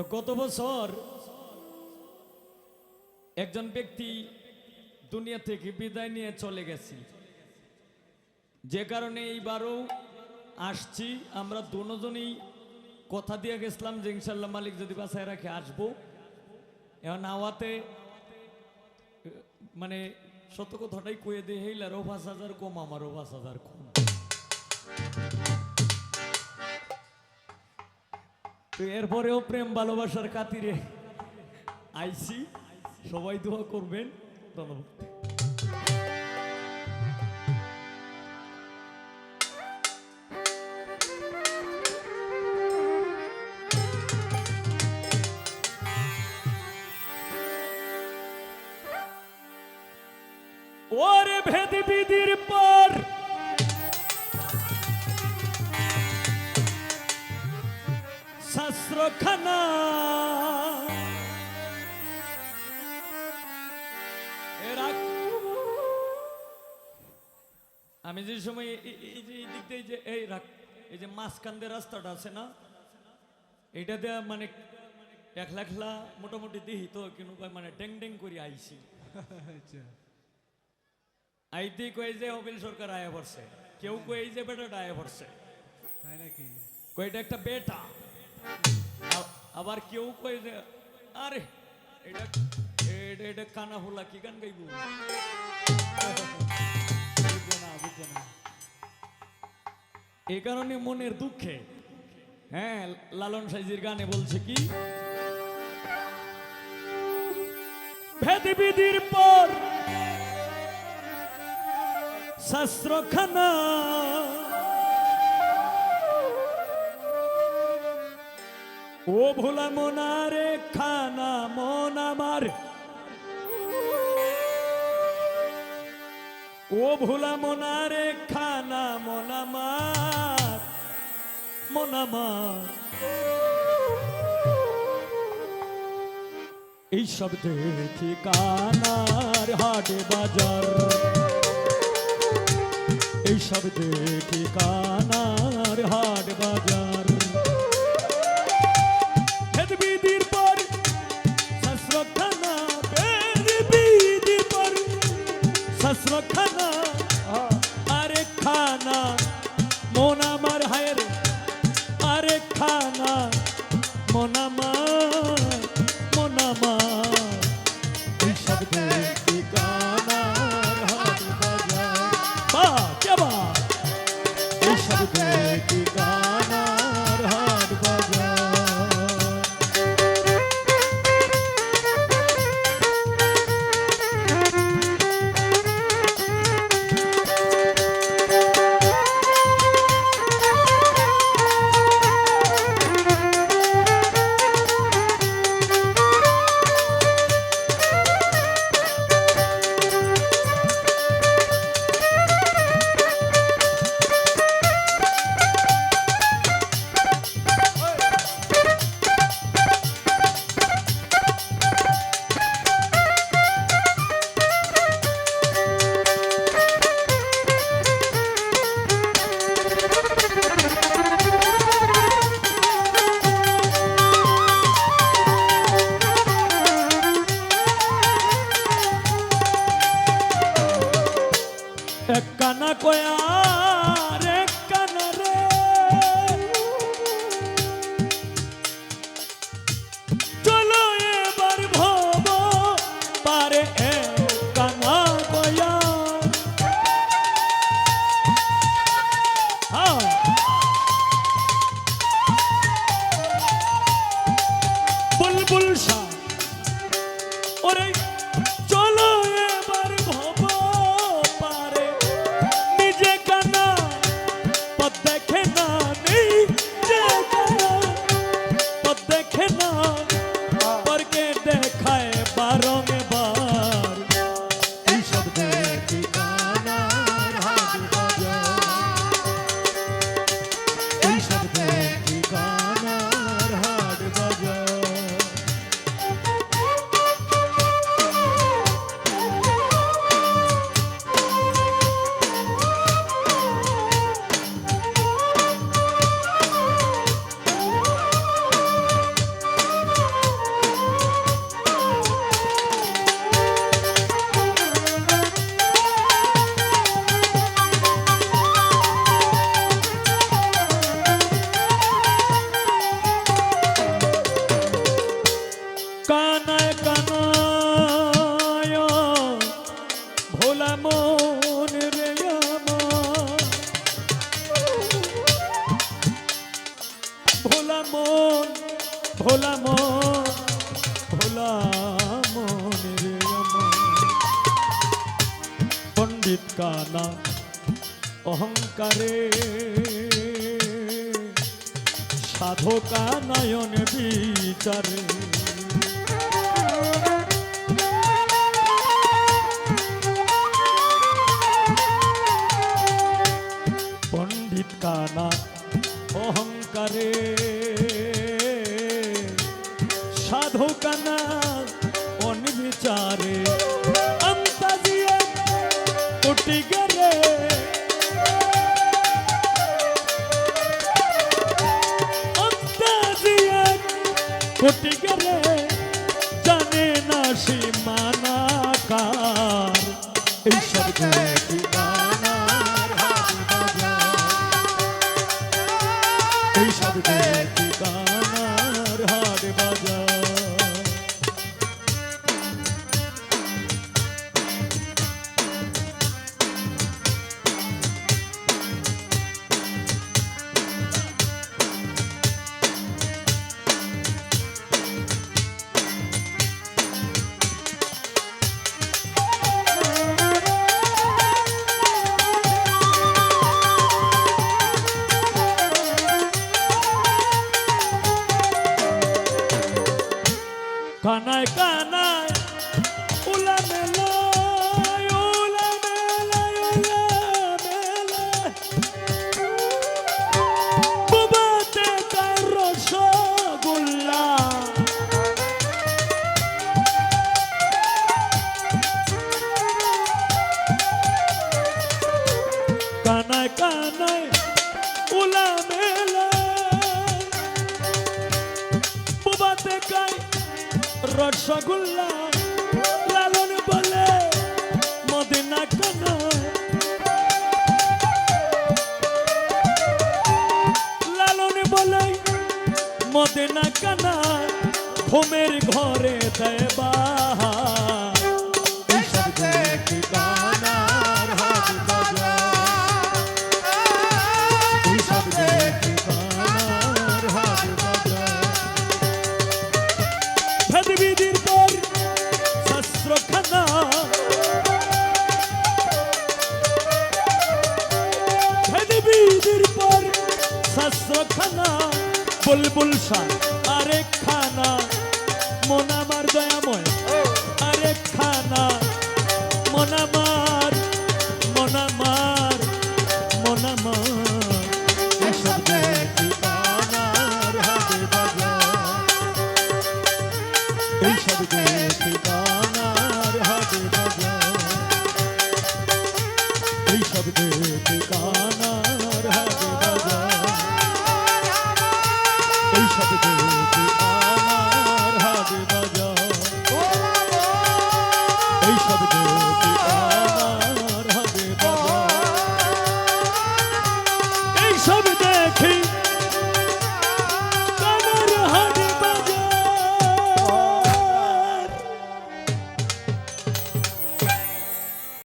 তো গত বছর একজন ব্যক্তি দুনিয়া থেকে বিদায় নিয়ে চলে গেছে, যে কারণে এইবারও আসছি। আমরা দুজনেই কথা দিয়ে গেছিলাম যে ইনশাল্লাহ মালিক যদি বাসায় রাখে আসবো। এখন আওয়াতে মানে সত্য কথাটাই কয়ে দিয়ে হেইলারও ৫,০০০ কম, আমারও ৫,০০০ কম। তো এরপরেও প্রেম ভালোবাসার খাতিরে আইসি, সবাই দোয়া করবেন। ধন্যবাদ। ওরে ভেদ বিধির পর শাস্ত্রখানা, আমি যে সময় এই যে দিক দিয়ে যে এই যে মাঝখান রাস্তাটা আছে না, এইটা দেয়া মানে একলা একলা মোটামুটি দিহি তো কিন্তু মানে ডেং ডেং করে আইছি। আইতে কয়ে যে অবিল সরকার আয়া পড়ছে, কেউ কয়ে যে বেটাটা আয়া পড়ছে, তাই নাকি? কয়টা একটা বেটা, আবার কেউ কয়ে যে আরে এটা এটা এটা কানা হোলা কি গান গাইব। এই কারণে মনের দুঃখে হ্যাঁ লালন সাইজির গানে বলছে কি, ভেদ বিধির পর শাস্ত্রখানা, ও ভোলা মনারে খানা মন আমার, ও ভোলা মনারে খানা মন আমার, মন আমার। এই সব দেখি কানার হাটে বাজার, এই সব দেখি কানার হাট বাজার। ভেদ বিধির পর শাস্ত্রখানা, ভেদ বিধির পর শাস্ত্রখানা, আরে খানা মন আমার হায় রে, আরে খানা মন আমার, মন আমার। এই সব দেখি কানার হাট বাজার, এই সব দেখি কানার হাট বাজার। এক কানা কয়া রে কানা রে, চলো এবার ভব পারে এক কানা কয়া। বুলবুল শাহ ওরে চলো এবার ভব পারে, নিজে কানা মন ভোলা মন ভোলা মন রে আমার পণ্ডিত কানা অহংকারে সাধকা নয়ন বিচারে পণ্ডিত কানা অহংকারে সাধকা না অনবিচারে अंताजिए टूटी गरे अंताजिए टूटी गरे जाने ना सीमाना कार ईश्वर की गाना ईश्वर की गाना हार बाजा কানায় কানায় উলা মেলা উলা মেলা উলা মেলা বুবাতে তার রসগোল্লা কানায় কানায় উলা মেলা বুবাতে কাই রসগোল্লা লালন বলে মদিনা কানা লালন বলে মদিনা কানা ঘুমের ঘরে দেয় বাহার গানার হাত বাজা গানার হাত বাজা ভেদবিধির পর শাস্ত্রখানা ভেদবিধির পর শাস্ত্রখানা বুলবুল শাহ আরেক খানা মন আমার দয়াময় আরেক খানা মন আমার মন আমার মন আমার